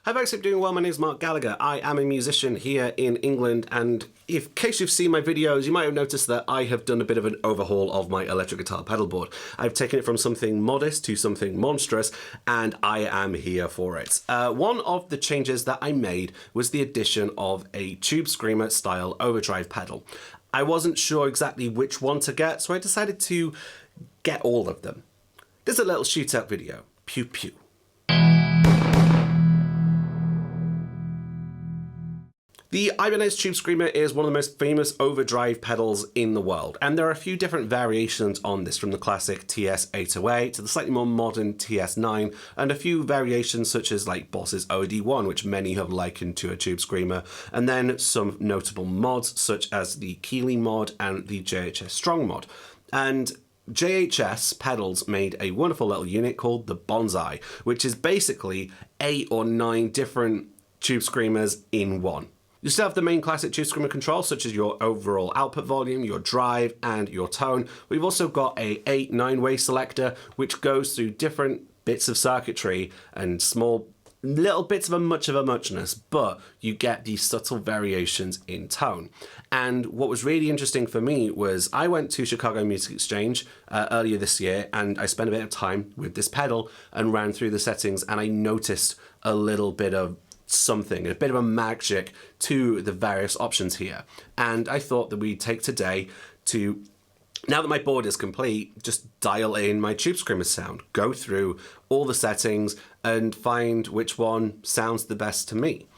Hi folks, hope you're doing well. My name is Marc Gallagher. I am a musician here in England, and in case you've seen my videos, you might have noticed that I have done a bit of an overhaul of my electric guitar pedal board. I've taken it from something modest to something monstrous, and I am here for it. One of the changes that I made was the addition of a Tube Screamer style overdrive pedal. I wasn't sure exactly which one to get, so I decided to get all of them. There's a little shootout video. Pew pew. The Ibanez Tube Screamer is one of the most famous overdrive pedals in the world, and there are a few different variations on this, from the classic TS-808 to the slightly more modern TS-9, and a few variations such as like Boss's OD1, which many have likened to a Tube Screamer, and then some notable mods such as the Keeley Mod and the JHS Strong Mod. And JHS Pedals made a wonderful little unit called the Bonsai, which is basically 8 or 9 different Tube Screamers in one. You still have the main classic Tube Screamer controls, such as your overall output volume, your drive, and your tone. We've also got a 8-9-way selector, which goes through different bits of circuitry and small little bits of a muchness, but you get these subtle variations in tone. And what was really interesting for me was I went to Chicago Music Exchange earlier this year, and I spent a bit of time with this pedal and ran through the settings, and I noticed a little bit of something, a bit of a magic to the various options here. And I thought that we'd take today to, now that my board is complete, just dial in my Tube Screamer sound, go through all the settings and find which one sounds the best to me.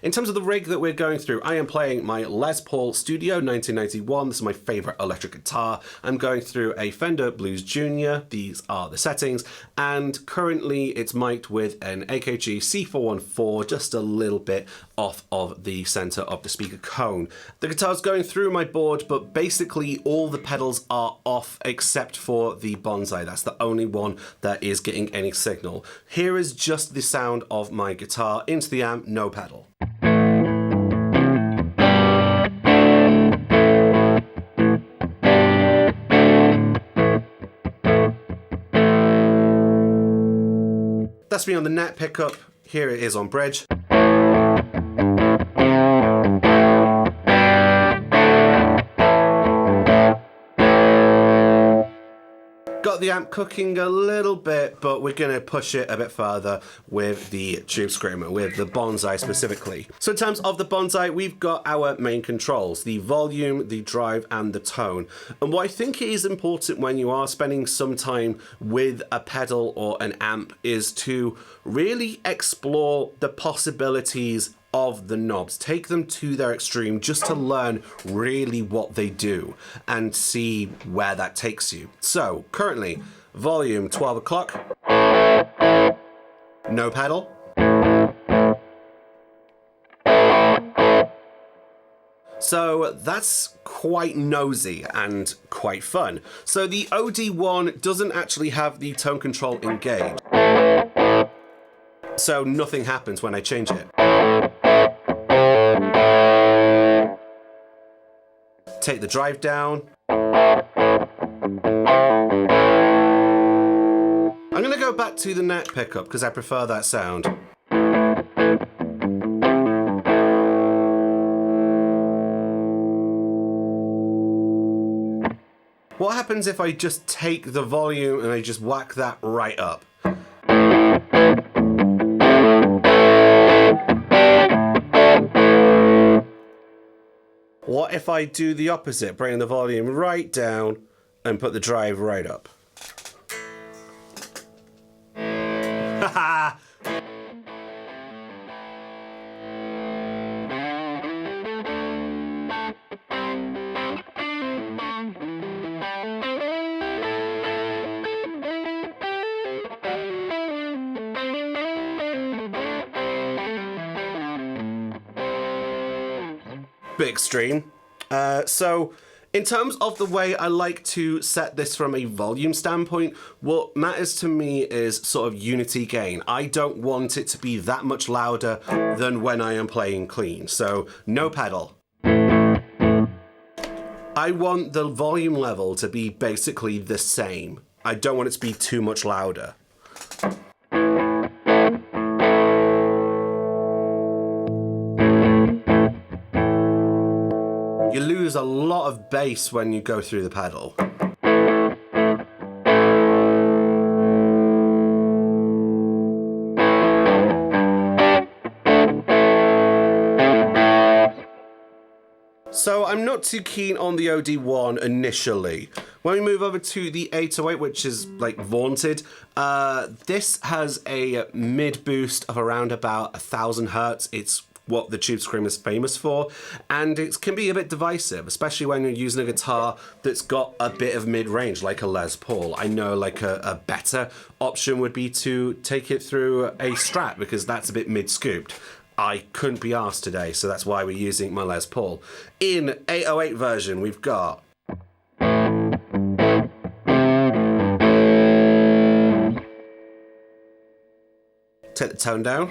In terms of the rig that we're going through, I am playing my Les Paul Studio 1991. This is my favorite electric guitar. I'm going through a Fender Blues Junior. These are the settings. And currently it's mic'd with an AKG C414, just a little bit off of the center of the speaker cone. The guitar's going through my board, but basically all the pedals are off except for the Bonsai. That's the only one that is getting any signal. Here is just the sound of my guitar into the amp, no pedal. That's me on the net pickup. Here it is on bridge. Got the amp cooking a little bit, but we're gonna push it a bit further with the Tube Screamer, with the Bonsai specifically. So in terms of the Bonsai, we've got our main controls, the volume, the drive, and the tone. And what I think is important when you are spending some time with a pedal or an amp is to really explore the possibilities of the knobs. Take them to their extreme just to learn really what they do and see where that takes you. So currently, volume 12 o'clock, no pedal. So that's quite nosy and quite fun. So the OD1 doesn't actually have the tone control engaged, so nothing happens when I change it. Take the drive down. I'm gonna go back to the net pickup because I prefer that sound. What happens if I just take the volume and I just whack that right up? What if I do the opposite, bring the volume right down and put the drive right up? Haha! Bit extreme. So in terms of the way I like to set this from a volume standpoint, what matters to me is sort of unity gain. I don't want it to be that much louder than when I am playing clean. So no pedal. I want the volume level to be basically the same. I don't want it to be too much louder. use a lot of bass when you go through the pedal. So I'm not too keen on the OD1 initially. When we move over to the 808, which is like vaunted, this has a mid boost of around about 1000 hertz. It's what the Tube Screamer is famous for, and it can be a bit divisive, especially when you're using a guitar that's got a bit of mid-range, like a Les Paul. I know like a better option would be to take it through a Strat, because that's a bit mid-scooped. I couldn't be asked today, so that's why we're using my Les Paul. In 808 version, we've got take the tone down.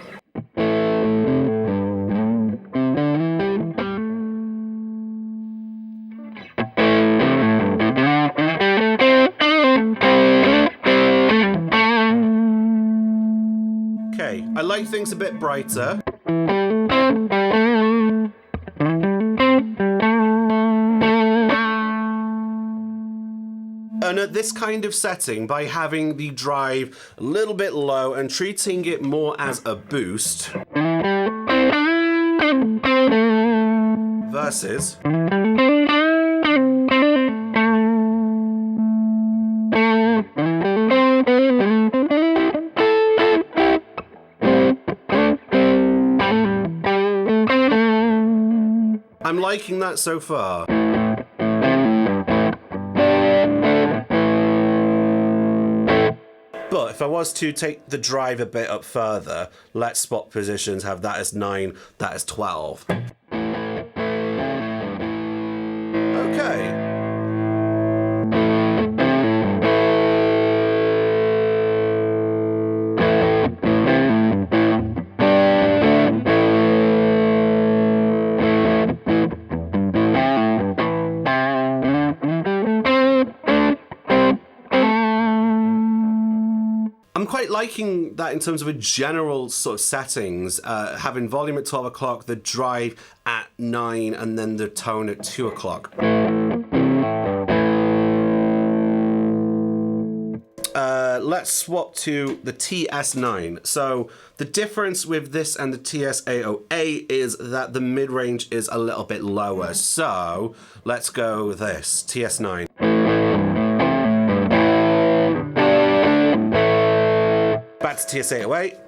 Okay, I like things a bit brighter. And at this kind of setting, by having the drive a little bit low and treating it more as a boost, versus I'm liking that so far. But if I was to take the drive a bit up further, let's spot positions, have that as 9, that as 12. Okay. I'm quite liking that in terms of a general sort of settings, having volume at 12 o'clock, the drive at 9, and then the tone at 2 o'clock. Let's swap to the TS9. So the difference with this and the TS808 is that the mid-range is a little bit lower. So let's go with this, TS9. Back to TS808.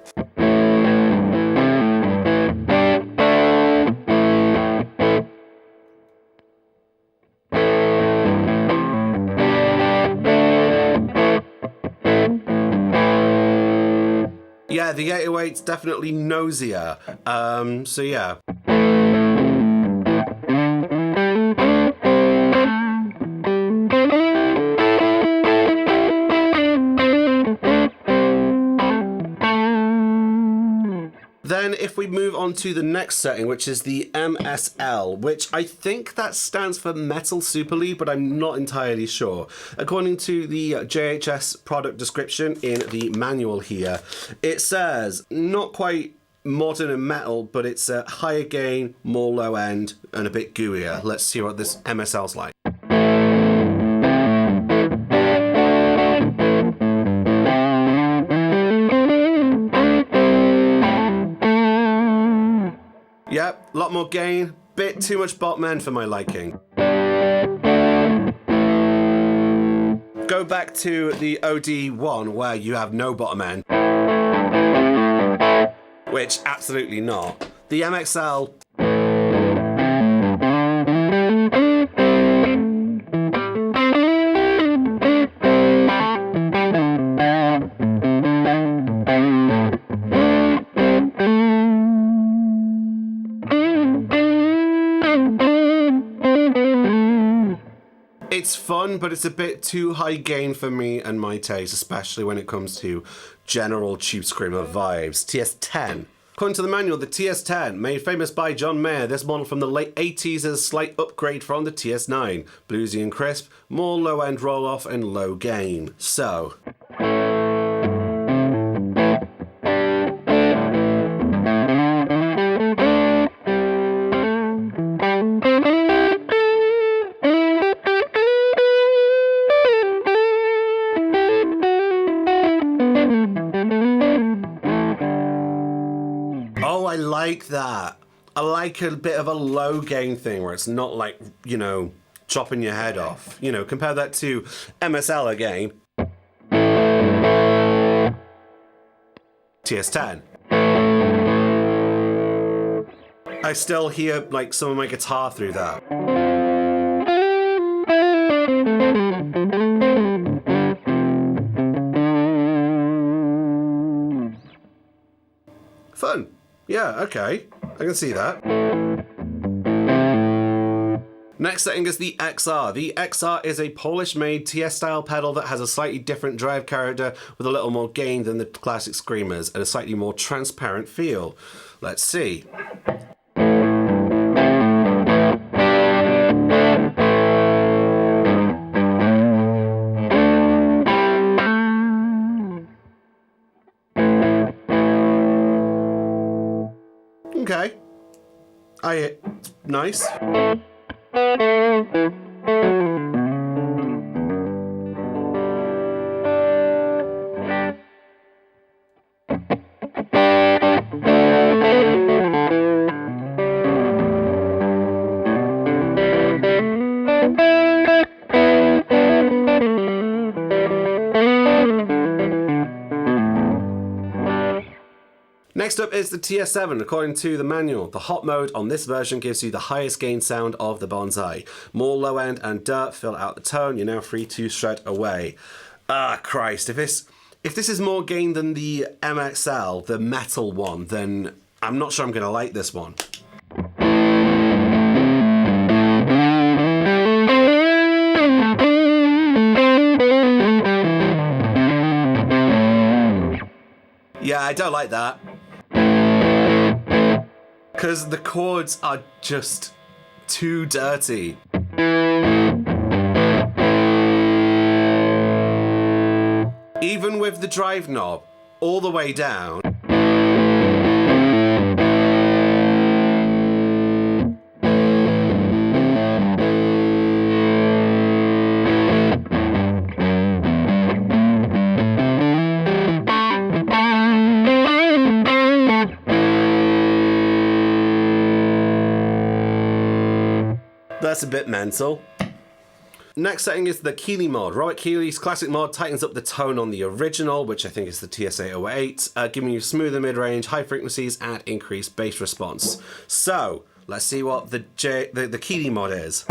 Yeah, the 808's definitely nosier. So yeah. Then if we move on to the next setting, which is the MSL, which I think that stands for Metal Super Lead, but I'm not entirely sure. According to the JHS product description in the manual here, it says not quite modern and metal, but it's a higher gain, more low end, and a bit gooier. Let's see what this MSL's like. Yep, a lot more gain, bit too much bottom end for my liking. Go back to the OD1 where you have no bottom end, which absolutely not. The MXL, it's fun, but it's a bit too high gain for me and my taste, especially when it comes to general Tube Screamer vibes. TS10. According to the manual, the TS10, made famous by John Mayer, this model from the late 80s is a slight upgrade from the TS9. Bluesy and crisp, more low-end roll-off and low gain. So Oh, I like that. I like a bit of a low gain thing where it's not like, you know, chopping your head off. You know, compare that to MSL again. TS10. I still hear like some of my guitar through that. Fun. Yeah, okay. I can see that. Next setting is the XR. The XR is a Polish-made TS-style pedal that has a slightly different drive character with a little more gain than the classic Screamers and a slightly more transparent feel. Let's see. Okay. Nice. Next up is the TS7. According to the manual, the hot mode on this version gives you the highest gain sound of the Bonsai. More low end and dirt fill out the tone. You're now free to shred away. Ah, Christ. If this is more gain than the MXL, the metal one, then I'm not sure I'm going to like this one. Yeah, I don't like that. Because the chords are just too dirty. Even with the drive knob all the way down. That's a bit mental. Next setting is the Keeley Mod. Robert Keeley's classic mod tightens up the tone on the original, which I think is the TS-808, giving you smoother mid-range, high frequencies, and increased bass response. So, let's see what the Keeley Mod is.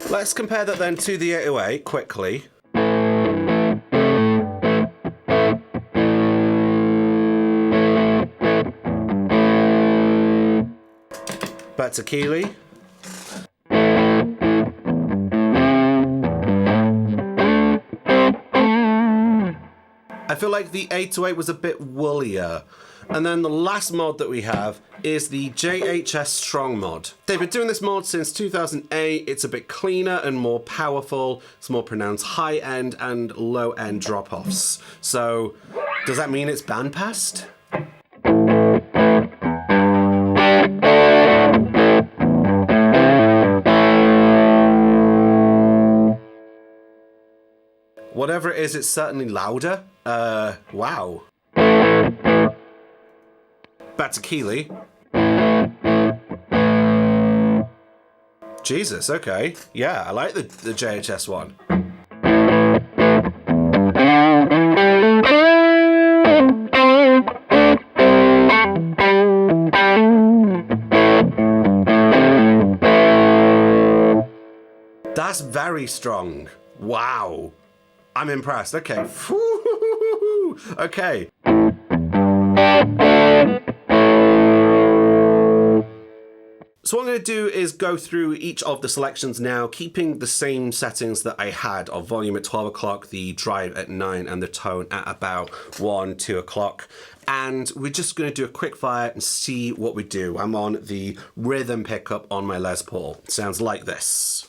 Let's compare that then to the 808 quickly. Back to Keeley. I feel like the 808 was a bit woollier. And then the last mod that we have is the JHS Strong Mod. They've been doing this mod since 2008. It's a bit cleaner and more powerful. It's more pronounced high-end and low-end drop-offs. So, does that mean it's bandpassed? Whatever it is, it's certainly louder. Wow. Back to Keeley. Jesus, okay. Yeah, I like the JHS one. That's very strong. Wow. I'm impressed. Okay. Okay. So So what I'm going to do is go through each of the selections now, keeping the same settings that I had of volume at 12 o'clock, the drive at 9, and the tone at about 1, 2 o'clock. And we're just going to do a quick fire and see what we do. I'm on the rhythm pickup on my Les Paul. It sounds like this.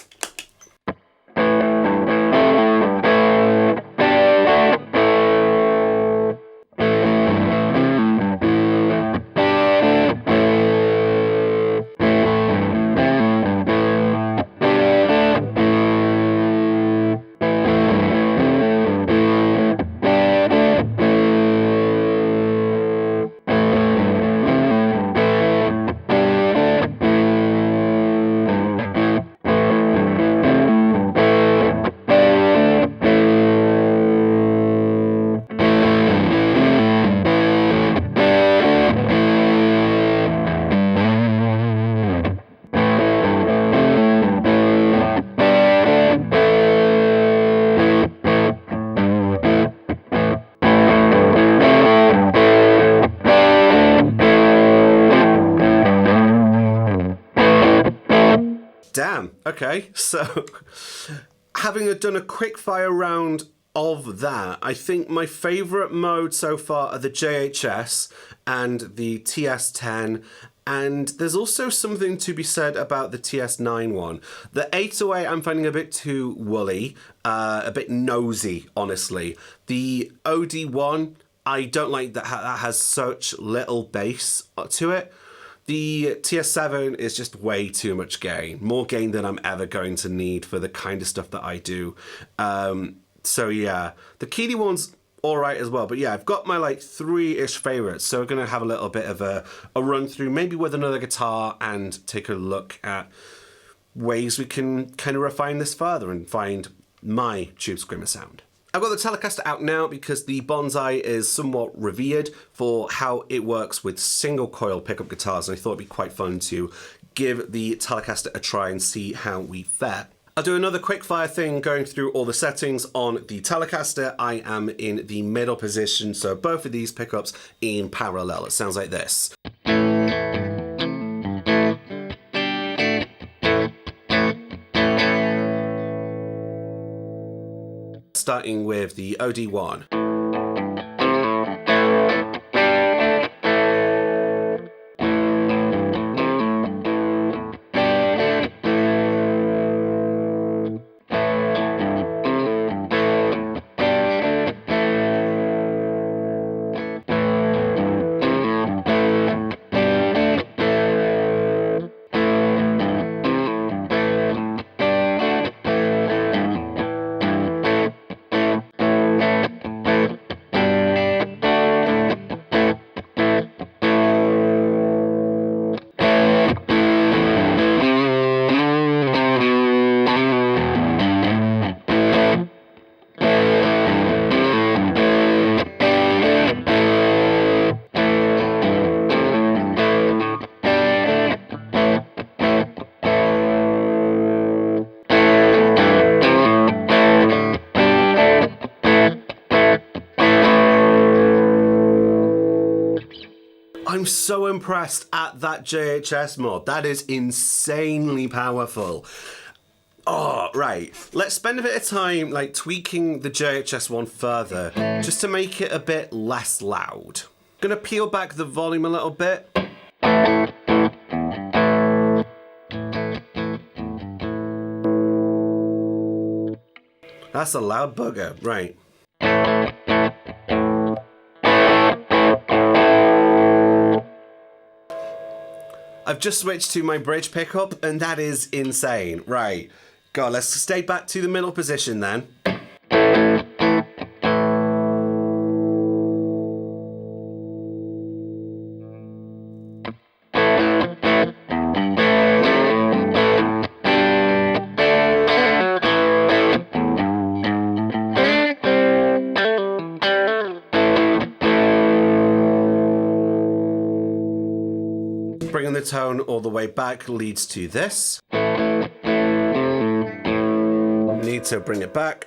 Damn, okay, so having done a quick fire round of that, I think my favourite mode so far are the JHS and the TS10, and there's also something to be said about the TS9 one. The 808 I'm finding a bit too woolly, a bit nosy, honestly. The OD1, I don't like that has such little bass to it. The TS7 is just way too much gain. More gain than I'm ever going to need for the kind of stuff that I do. So yeah, the Keeley one's all right as well. But yeah, I've got my like 3-ish favorites. So we're going to have a little bit of a run through, maybe with another guitar, and take a look at ways we can kind of refine this further and find my Tube Screamer sound. I've got the Telecaster out now because the Bonsai is somewhat revered for how it works with single coil pickup guitars, and I thought it'd be quite fun to give the Telecaster a try and see how we fare. I'll do another quick fire thing going through all the settings on the Telecaster. I am in the middle position, so both of these pickups in parallel. It sounds like this. Starting with the OD1. I'm so impressed at that JHS mod. That is insanely powerful. Oh, right. Let's spend a bit of time like tweaking the JHS one further just to make it a bit less loud. Gonna peel back the volume a little bit. That's a loud bugger, right. I've just switched to my bridge pickup, and that is insane. Right, God, let's stay back to the middle position then. Bringing the tone all the way back leads to this. Need to bring it back.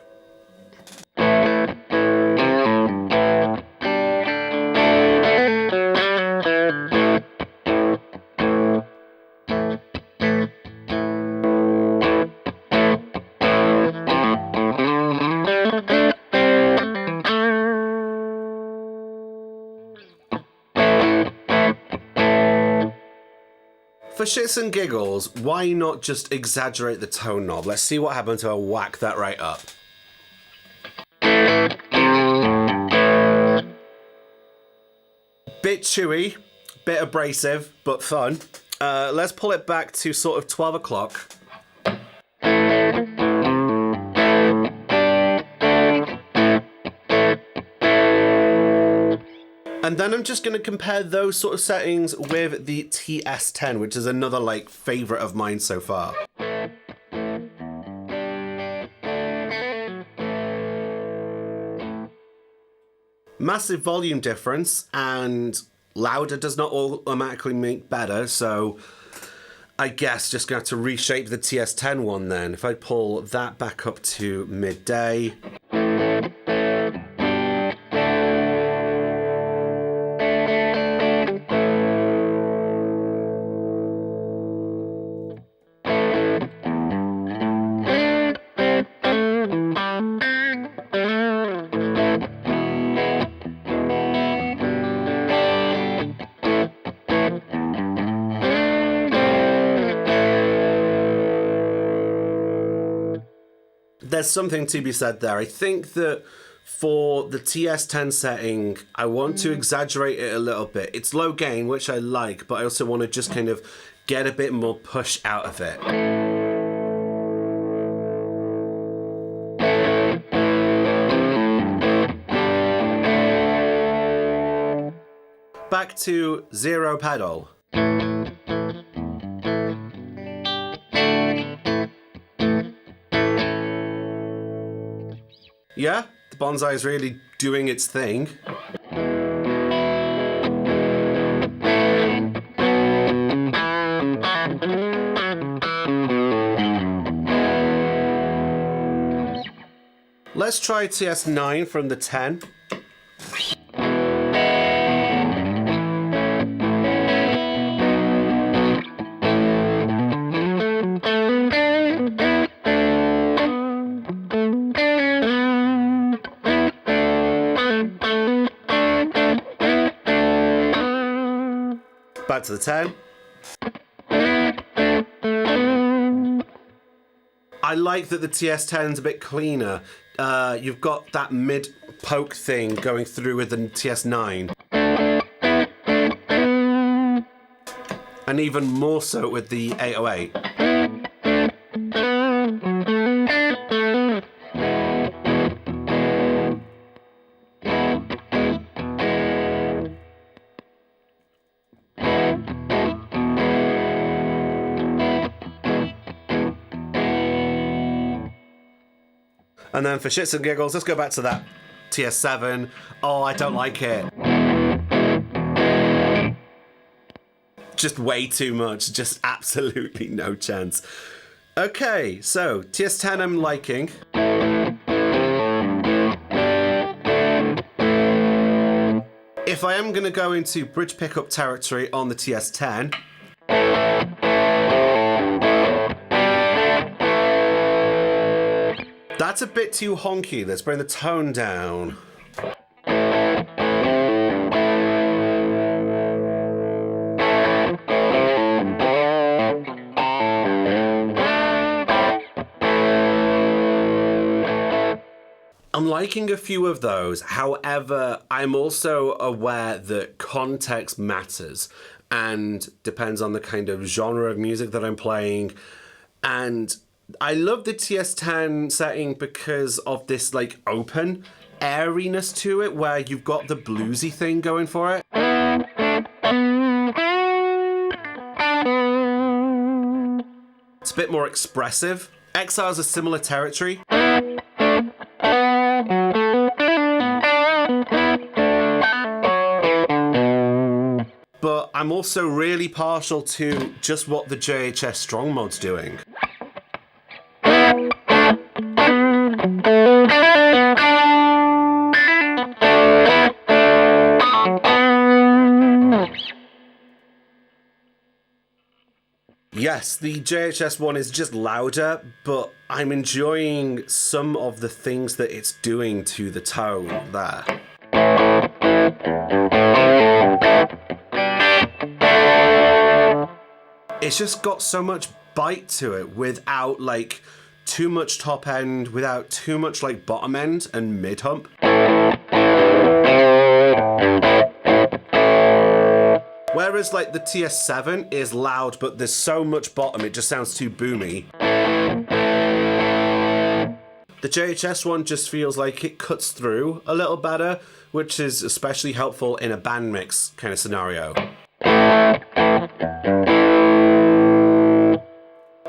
For shits and giggles, why not just exaggerate the tone knob? Let's see what happens if I whack that right up. Bit chewy, bit abrasive, but fun. Let's pull it back to sort of 12 o'clock. And then I'm just going to compare those sort of settings with the TS10, which is another like favorite of mine so far. Massive volume difference, and louder does not automatically make better, so I guess just going to have to reshape the TS10 one then. If I pull that back up to midday. There's something to be said there. I think that for the TS10 setting, I want to exaggerate it a little bit. It's low gain, which I like, but I also want to just kind of get a bit more push out of it. Back to zero pedal. Yeah, the Bonsai is really doing its thing. Let's try TS9 from the 10. Back to the 10. I like that the TS10's a bit cleaner. You've got that mid poke thing going through with the TS9. And even more so with the 808. And then for shits and giggles, let's go back to that TS7. Oh, I don't like it. Just way too much. Just absolutely no chance. Okay, so TS10 I'm liking. If I am going to go into bridge pickup territory on the TS10, that's a bit too honky. Let's bring the tone down. I'm liking a few of those. However, I'm also aware that context matters and depends on the kind of genre of music that I'm playing. And I love the TS10 setting because of this like open airiness to it where you've got the bluesy thing going for it. It's a bit more expressive. Exile's a similar territory. But I'm also really partial to just what the JHS Strong Mod's doing. Yes, the JHS one is just louder, but I'm enjoying some of the things that it's doing to the tone there. it's just got so much bite to it without like too much top end, without too much like bottom end and mid hump. Whereas like the TS7 is loud, but there's so much bottom, it just sounds too boomy. The JHS one just feels like it cuts through a little better, which is especially helpful in a band mix kind of scenario.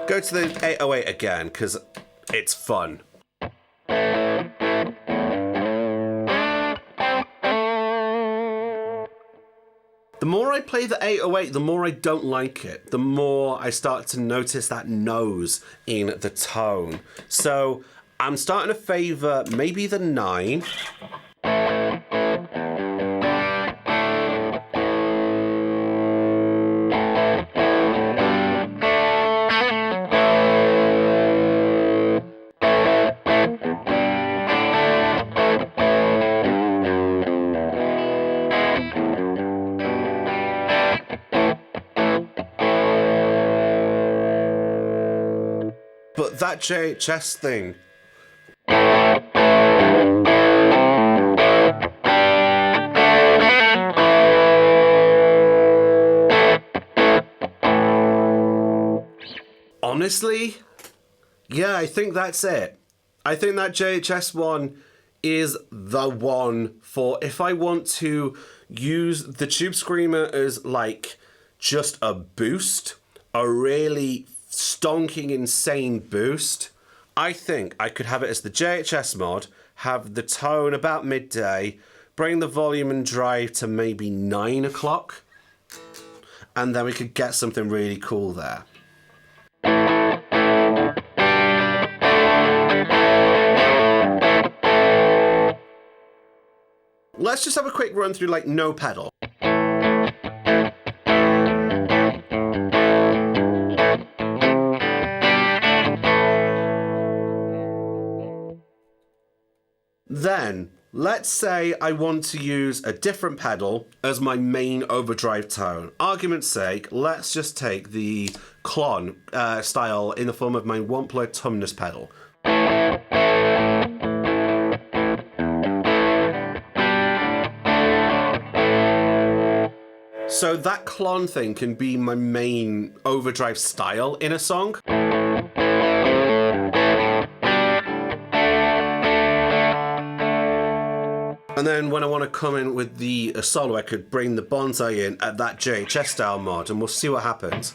Go to the 808 again, because it's fun. The more I play the 808, the more I don't like it. The more I start to notice that nose in the tone. So I'm starting to favour maybe the 9. But that JHS thing. Honestly, yeah, I think that's it. I think that JHS one is the one for if I want to use the Tube Screamer as like just a boost, a really stonking insane boost. I think I could have it as the JHS mod, have the tone about midday, bring the volume and drive to maybe 9 o'clock, and then we could get something really cool there. Let's just have a quick run through like no pedal. Then, let's say I want to use a different pedal as my main overdrive tone. Argument's sake, let's just take the clon style in the form of my Wampler Tumnus pedal. So that clon thing can be my main overdrive style in a song. And then when I want to come in with the solo, I could bring the Bonsai in at that JHS style mod, and we'll see what happens.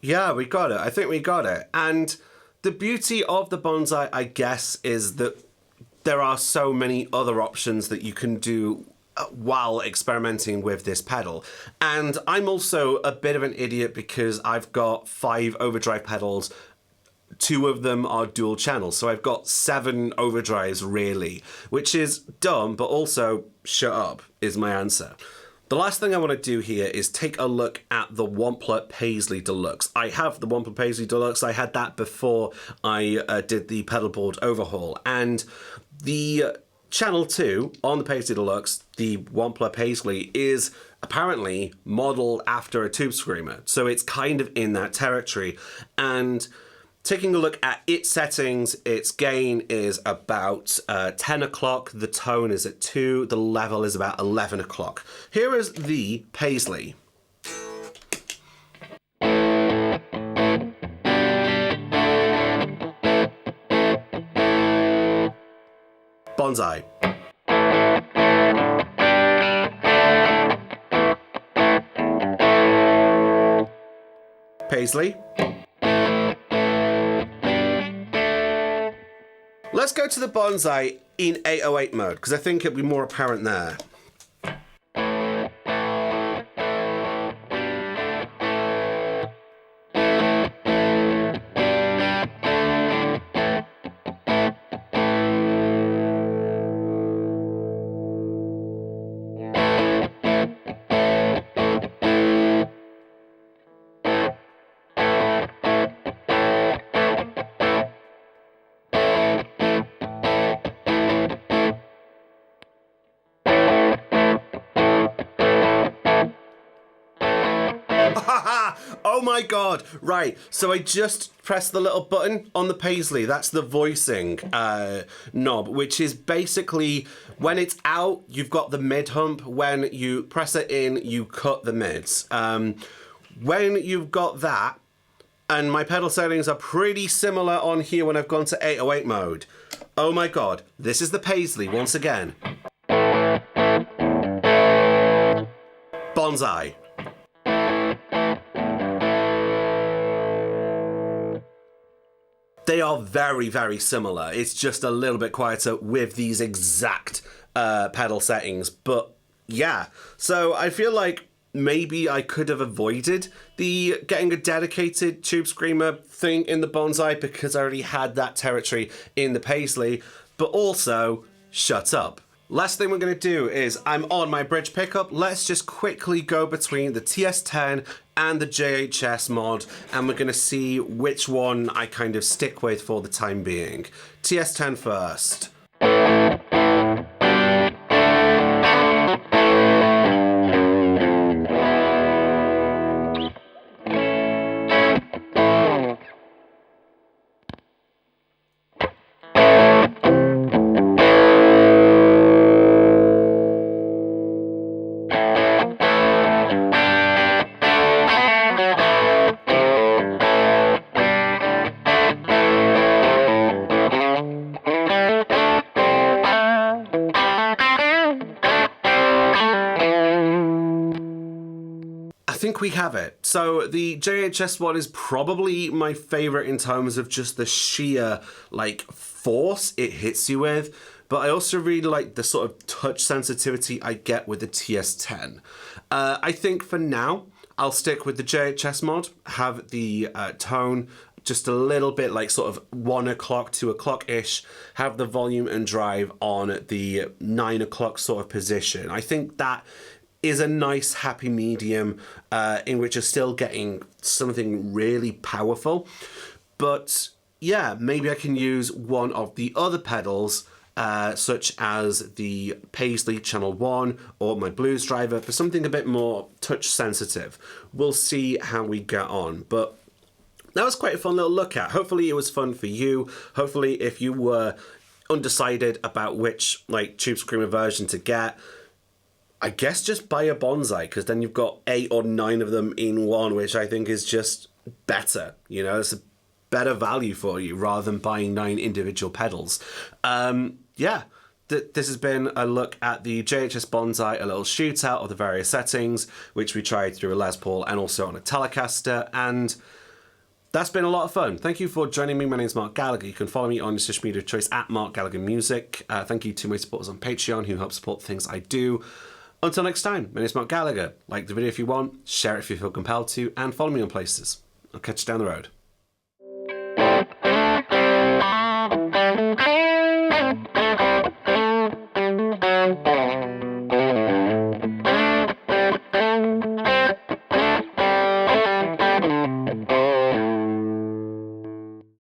Yeah, we got it. I think we got it. And the beauty of the Bonsai, I guess, is that there are so many other options that you can do while experimenting with this pedal. And I'm also a bit of an idiot because I've got 5 overdrive pedals. 2 of them are dual channels, so I've got 7 overdrives really, which is dumb, but also shut up is my answer. The last thing I want to do here is take a look at the Wampler Paisley Deluxe. I have the Wampler Paisley Deluxe. I had that before I did the pedalboard overhaul. And the Channel 2 on the Paisley Deluxe, the Wampler Paisley, is apparently modelled after a Tube Screamer. So it's kind of in that territory. And taking a look at its settings, its gain is about 10 o'clock, the tone is at 2, the level is about 11 o'clock. Here is the Paisley. Bonsai. Paisley. Let's go to the Bonsai in 808 mode, because I think it'll be more apparent there. Oh my god, right, so I just pressed the little button on the Paisley. That's the voicing knob, which is basically when it's out, you've got the mid hump. When you press it in, you cut the mids. When you've got that, and my pedal settings are pretty similar on here when I've gone to 808 mode. Oh my god, this is the Paisley once again. Bonsai. They are very, very similar. It's just a little bit quieter with these exact pedal settings. But yeah, so I feel like maybe I could have avoided the getting a dedicated Tube Screamer thing in the Bonsai because I already had that territory in the Paisley. But also, shut up. Last thing we're going to do is, I'm on my bridge pickup. Let's just quickly go between the TS10 and the JHS mod, and we're going to see which one I kind of stick with for the time being. TS10 first. I think we have it. So the JHS one is probably my favorite in terms of just the sheer like force it hits you with, but I also really like the sort of touch sensitivity I get with the TS10. I think for now I'll stick with the JHS mod, have the tone just a little bit like sort of 1 o'clock, 2 o'clock-ish, have the volume and drive on the 9 o'clock sort of position. I think that is a nice happy medium in which you're still getting something really powerful. But yeah, maybe I can use one of the other pedals, such as the Paisley Channel 1 or my Blues driver for something a bit more touch sensitive. We'll see how we get on. But that was quite a fun little look at. Hopefully it was fun for you. Hopefully if you were undecided about which like Tube Screamer version to get, I guess just buy a Bonsai, because then you've got 8 or 9 of them in one, which I think is just better. You know, it's a better value for you rather than buying 9 individual pedals. Yeah, this has been a look at the JHS Bonsai, a little shootout of the various settings, which we tried through a Les Paul and also on a Telecaster, and that's been a lot of fun. Thank you for joining me. My name is Marc Gallagher. You can follow me on your social media of choice at Marc Gallagher Music. Thank you to my supporters on Patreon who help support the things I do. Until next time, my name is Marc Gallagher. Like the video if you want, share it if you feel compelled to, and follow me on places. I'll catch you down the road.